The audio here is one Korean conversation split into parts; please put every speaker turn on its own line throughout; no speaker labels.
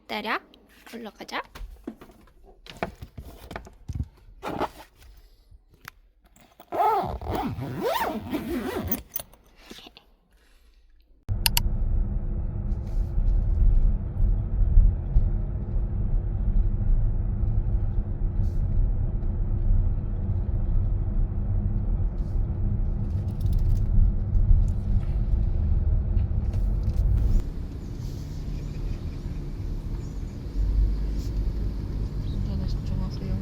기다려. 올라가자.
운전에 집중하세요.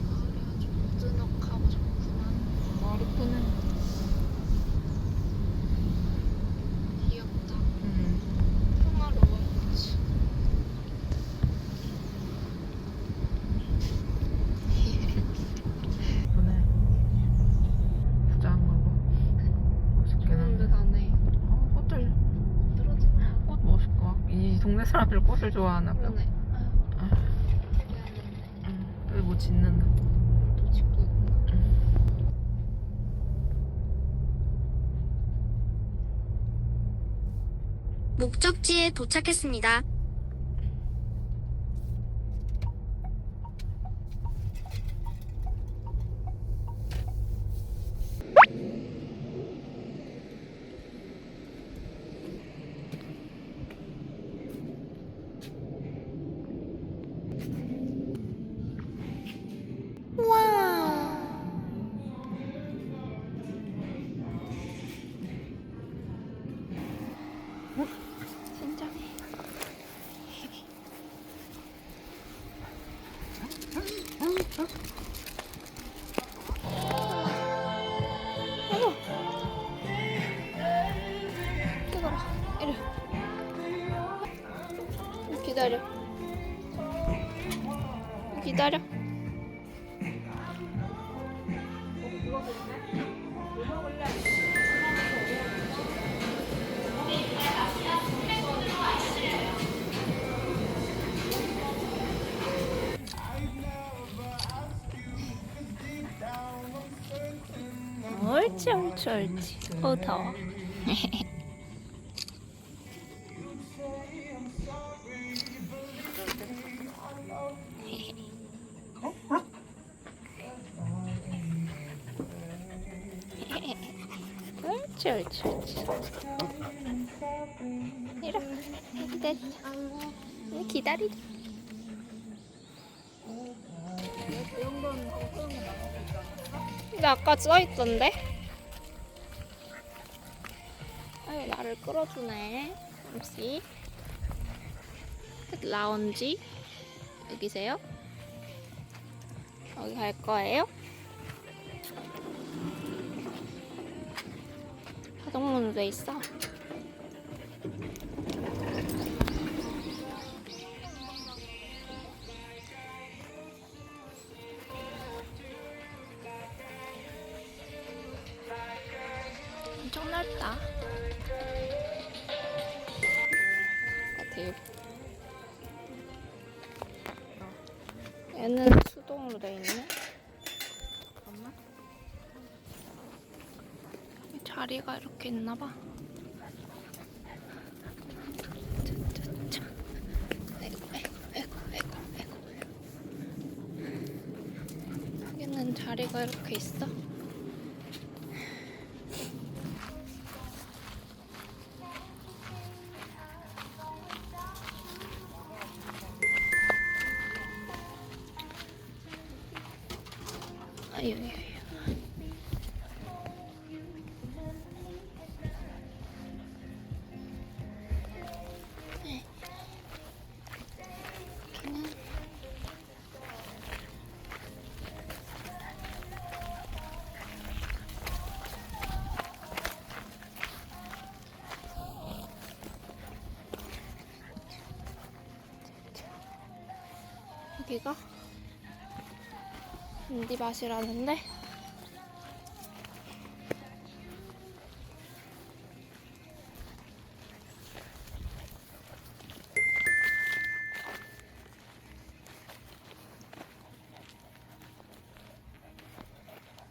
마을이 아주 뜨넉하고 좋구만.
머리끈은
귀엽다. 평화로워. 그치?
예쁘네. 부자한 걸로. 멋있긴
좋은데
한데.
가네.
꽃들,
떨어지지 마.
꽃 멋있고. 이 동네 사람들 꽃을 좋아하나 봐.
그러네.
아,
미안한데.
여기 뭐 짓는다.
또 짓고 있구나.
목적지에 도착했습니다.
신장해. 뜨거라. 이리. 기다려. 기다려. 옳지 옳지 옳지. 더워. 옳지 옳지 옳지. 이리 기다리자. 근데 아까 써있던데? 아유, 나를 끌어주네. 잠시. 라운지. 여기세요? 여기 갈 거예요? 자동문으로 돼 있어. 엄청 넓다. 같아요. 얘는 수동으로 돼 있네. 잠깐만. 자리가 이렇게 있나 봐. 아이고. 여기는 자리가 이렇게 있어. 아유. 여기가 잔디밭이라는데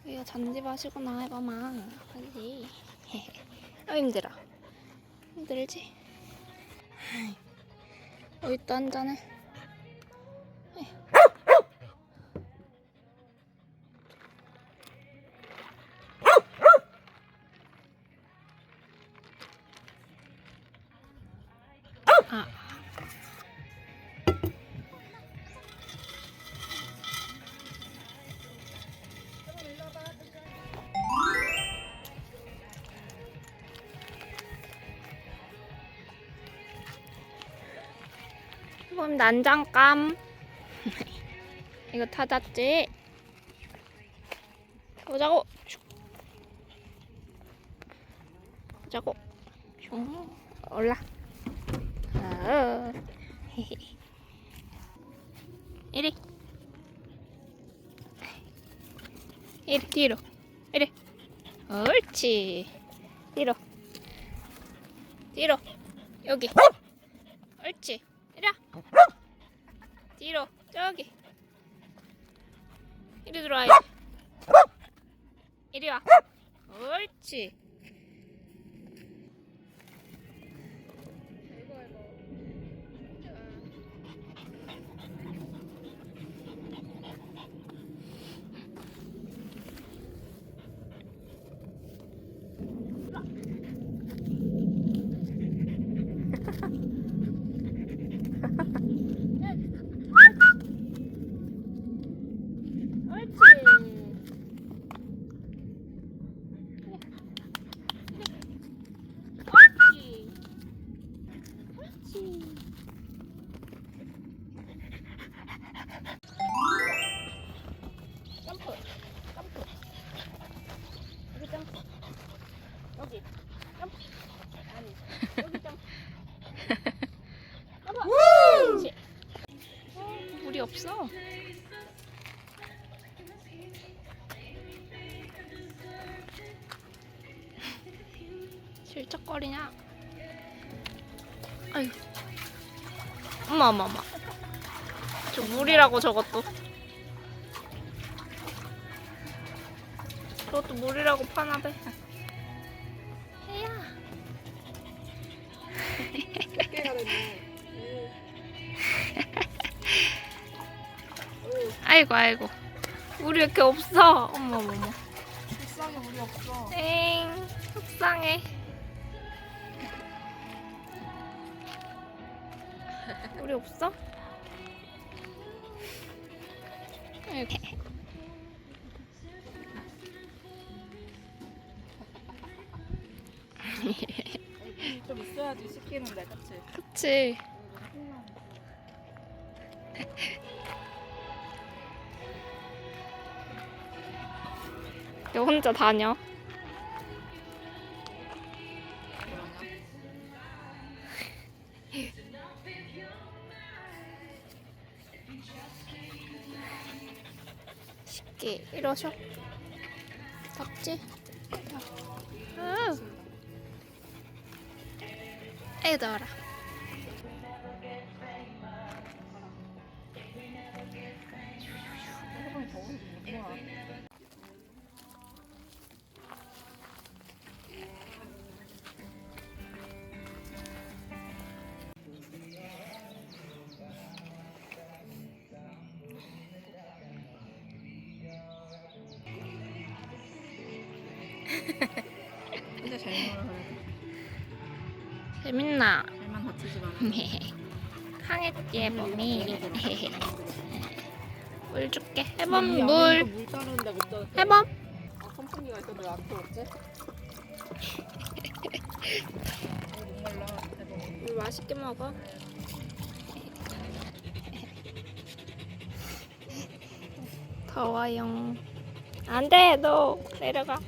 이거 잔디밭이구나 해봐만 하지. 힘들어. 힘들지? 여기 또 한잔해. 아. 그럼 난장감. 이거 타졌지? 보자고. 보자고. 슝. 올라. 이리. 이리 뒤로. 이리. 옳지. 뒤로. 뒤로. 여기. 옳지. 이리 와. 뒤로. 저기. 이리 들어와야지. 이리 와. 옳지. 점프. 점프. 여기 점프. 여기. 점프. 아니. 여기 점프. 봐봐. 그렇지. 물이 없어. 실적거리냐? 아유. 어머. 저 물이라고 저것도. 저것도 물이라고 파나배. 해야.
깨가 됐네.
아이고. 물이 왜 이렇게 없어? 어머.
불쌍해, 물이 없어.
엥. 속상해. 물이 없어? 아이고.
좀 있어야지 씻기는데, 그치?
그치. 너 혼자 다녀. 쉽게 이러셔. 덥지? 아유 더워라.
해방이 더워서 못 들어와. 진짜 잘 놀아 그래도.
재밌나?
잘만 다치지 마.
강했지 몸이. 물 줄게.
이
해범
안에
물.
물 따르는데 못 따랐어.
해범.
아, 선풍기가 있었는데 왜 안 들었지? 목말라. 대박.
물 맛있게 먹어. 더워요. 안 돼, 너 내려가.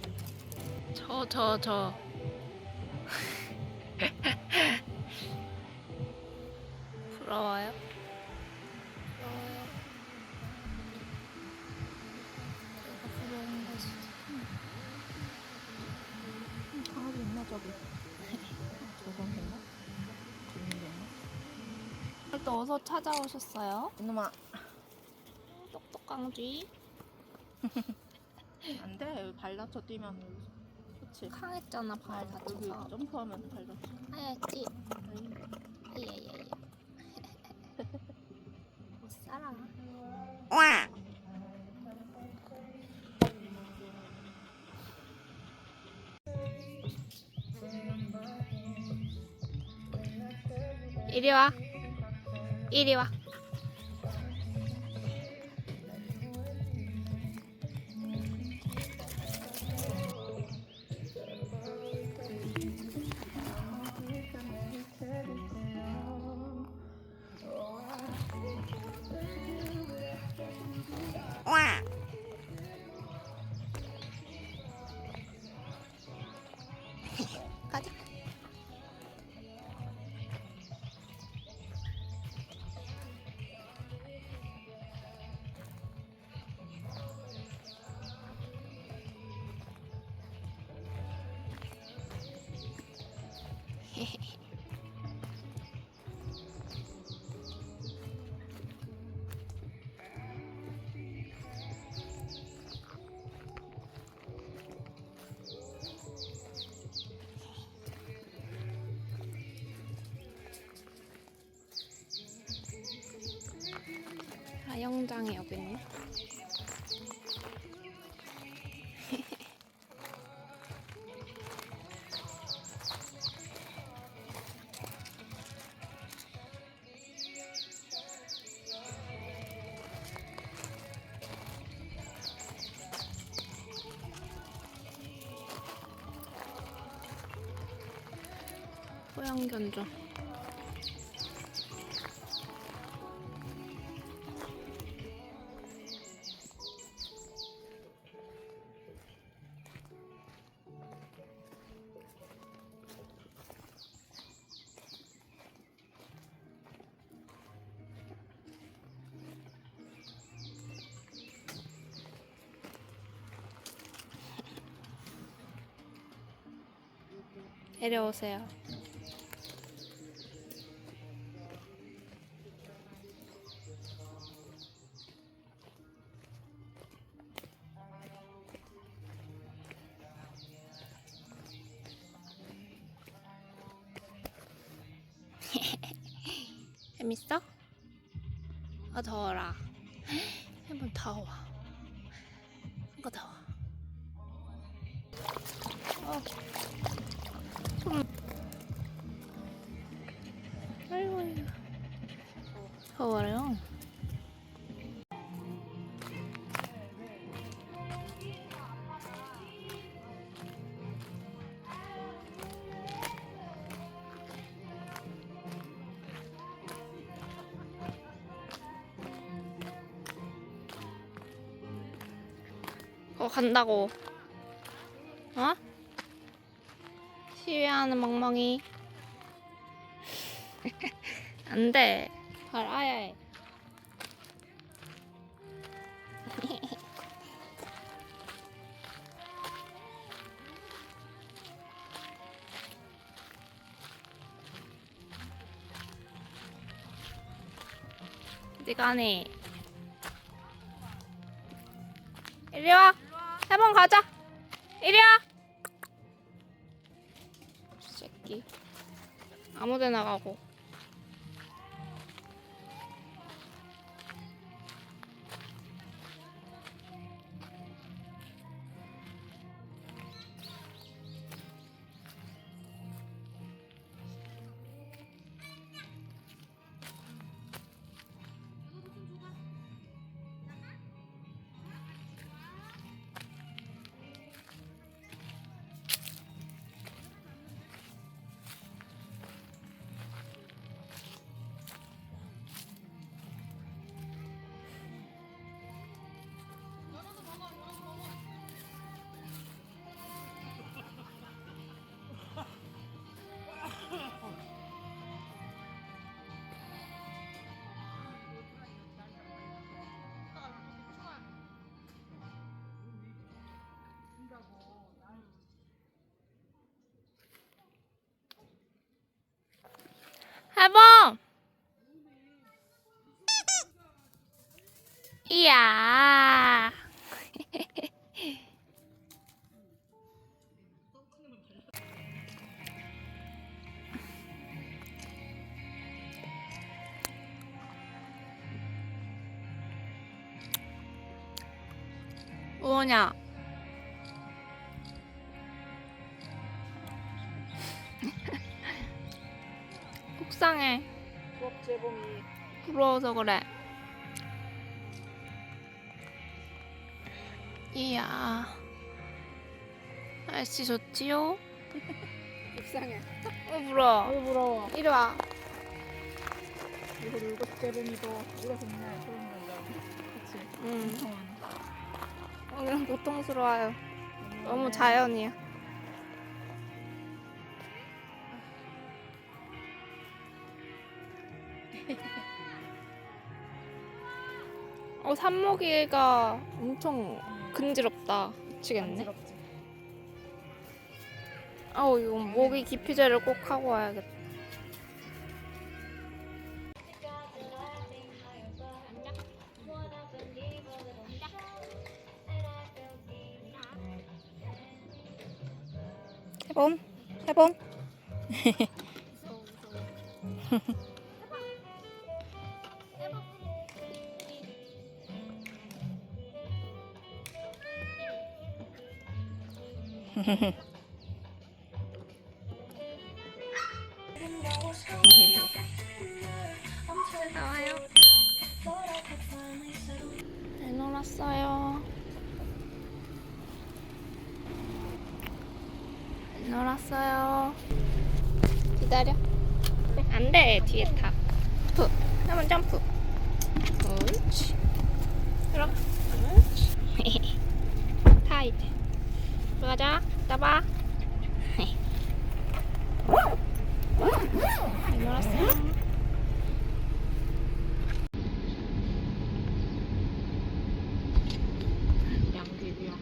저. 부러워요? 부러워요. 내가 부러운 거지.
강아지 있나 저기? 저건 됐나? 저건 됐나?
또 어서 찾아오셨어요?
이놈아.
똑똑강쥐.
안돼 발 다쳐 뛰면 다치.
상했잖아 발
여기
다쳐서.
점프하면 발 다치.
하얗지. 아야야야. 못 살아. 이리 와. 이리 와. 가자. 하영장이 여기 있네. 호양견종. 내려오세요. 재밌어? 아 더워라. 한번 더워. 한번 더워. 아이고 아이고. 더워요. 간다고. 어? 시위하는 멍멍이. 안 돼. 발 아야해. 어디 가니? 이리 와. 해본 가자. 이리 와. 새끼. 아무데나 가고. 해봐. 이야. 뭐냐? 속상해.
수업 재범이.
부러워서 그래. 이야. 날씨 좋지요?
불쌍해.
부러워.
부러워.
이리 와.
이거 울고 재범이도 울었었네. 소름 난다. 그치?
응. 오늘은 고통스러워요. 너무 자연이야. 산모기가 엄청 근지럽다. 미치겠네.
간지럽지.
이거 모기 기피제를 꼭 하고 와야겠다. 해봄? 해봄? 나와요. 잘 놀았어요. 잘 놀았어요. 기다려. 안 돼, 뒤에 타. 점프. 한번 점프. 옳지. 이렇게. 옳지. 타, 이제. 들어가자. 잡아. 잘 놀았어요.
양귀비야.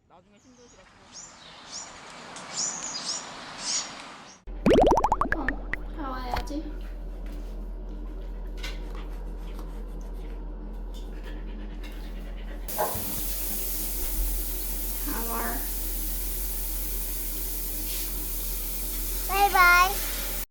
나중에 신도시가
잘 와야지. 샤워.